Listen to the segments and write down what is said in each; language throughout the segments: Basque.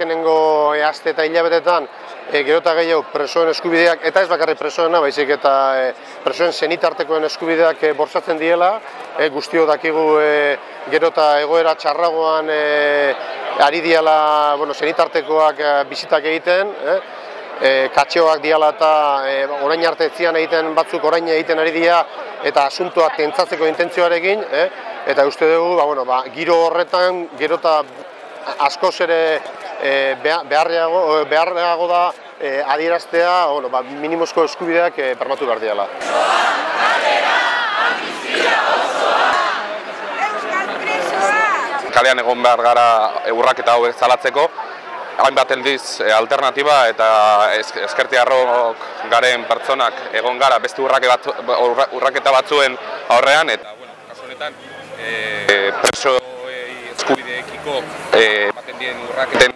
azkenengo aste eta hilabetetan gero eta gehiago presoen eskubideak, eta ez bakarrik presoena, baizik eta presoen senitartekoen eskubideak bortxatzen diela, guztio dakigu gero eta egoera txarragoan ari diala senitartekoak bizitak egiten, katxeoak diala eta orain arte etzian egiten batzuk orain egiten ari dira eta asuntoak tentzatzeko intentzioarekin, eta uste dugu giro horretan gero eta askoz ere beharreago da adieraztea minimozko eskubideak bermatu behar diala. Kalean egon behar gara urraketa hauek salatzeko, hainbat aldiz alternatiba eta ezkertiarrok garen pertsonak egon gara beste urraketa batzuen aurrean, eta kasu honetan presoei eskubideekiko ematen dien urraketen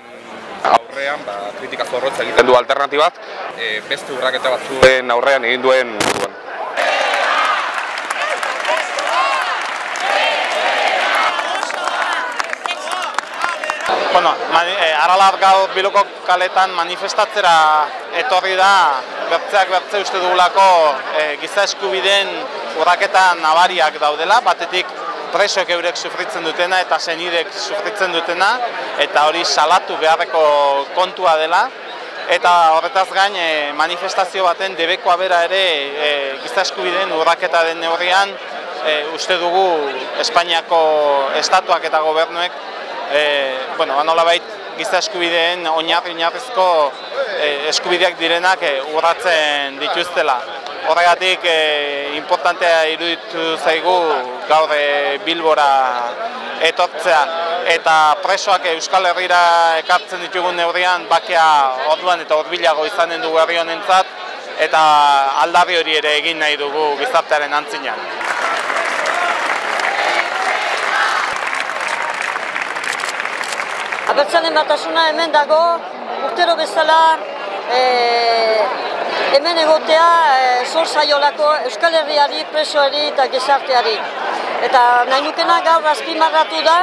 aurrean kritika zorrotza egiten du alternatibak beste urraketa batzuen aurrean egin duen moduan. Aralar gaur Bilboko kaletan manifestatzera etorri da bertzeak bertze uste dugulako giza eskubideen urraketa nabariak daudela, batetik presoek eurek sufritzen dutena eta senidek sufritzen dutena, eta hori salatu beharreko kontua dela, eta horretaz gain manifestazio baten debekoa bera ere giza eskubideen urraketa den neurrian uste dugu Espainiako estatuak eta gobernuek nolabait giza eskubideen oinarrizko eskubideak direnak urratzen dituztela. Horregatik importantea iruditu zaigu gaur Bilbora etortzea eta presoak Euskal Herrira ekartzen ditugun neurrian bakea orduan eta hurbilago izanen dugu herri honentzat, eta aldarri hori ere egin nahi dugu gizartearen antzinean. Abertzalen batasuna hemen dago, urtero bezala hemen egotea zor zaiolako Euskal Herriari, presoari eta gizarteari. Eta nahi nukena gaur azpimarratu da,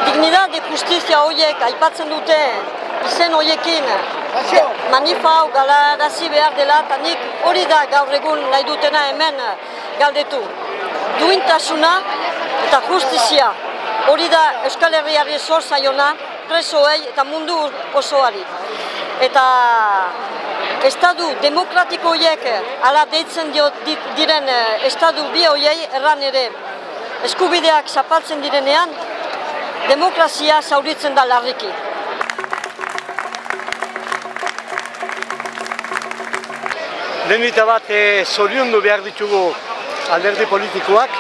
dignidad de justizia horiek aipatzen dute izen horiekin manifa hau galarazi behar dela, eta nik hori da gaur egun nahi dutena hemen galdetu. Duintasuna eta justizia. Hori da Euskal Herriari zor zaiona, presoei eta mundu osoari. Eta estadu demokratiko horiek ala deitzen diren estadu bi horiei erran ere eskubideak zapaltzen direnean, demokrazia zauritzen da larriki. Lehenita bat zoriondu behar ditugu alderdi politikoak,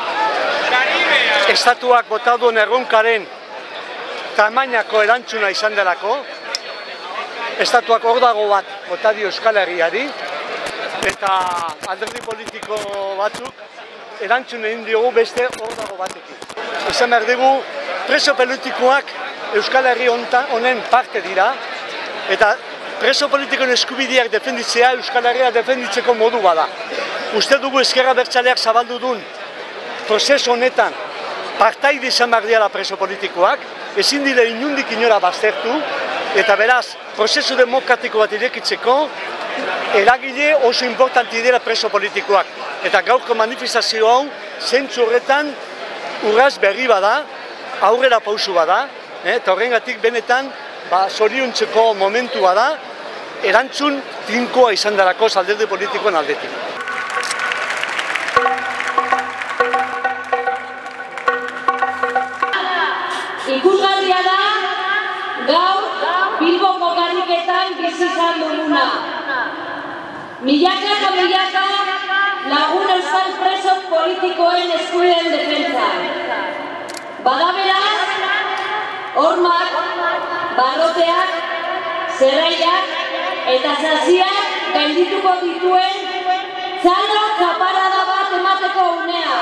estatuak bota duen erronkaren tamainako erantzuna izan delako, estatuak hor dago bat bota dio Euskal Herriari, eta alderdi politiko batzuk erantzun egin diogu beste hor dago batekin. Esan behar dugu, preso politikoak Euskal Herri honen parte dira, eta preso politikoen eskubideak defenditzea Euskal Herria defenditzeko modu bada. Uste dugu Ezker Abertzaleak zabaldu duen prozesu honetan partaide izan behar dira preso politikoak, ezin dira inundik inora baztertu, eta beraz, prozesu demokratiko bat irekitzeko, eragile oso importanti dira preso politikoak. Eta gaurko manifestazio hau, zentzu horretan, urraz berri bada, aurrera pausu bada, eta horrengatik benetan, zoriontzeko momentua da, erantzun tinkoa izan darako alderdi politikoen aldetik. Ikusgarria da, gaur Bilboko karriketan bizi izan duguna. Milaka eta milaka lagun euskal preso politikoen eskubideen defentsa. Bada beraz, hormak, barroteak, zerraiak eta zaziak gaindituko dituen txalo txaparada bat emateko unea.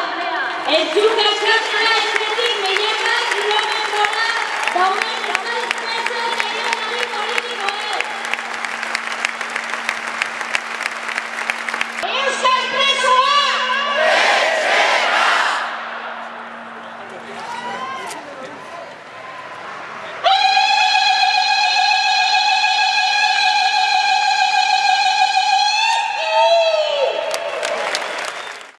Entzun gaizkatzea etxetik milaka kilometrora dauden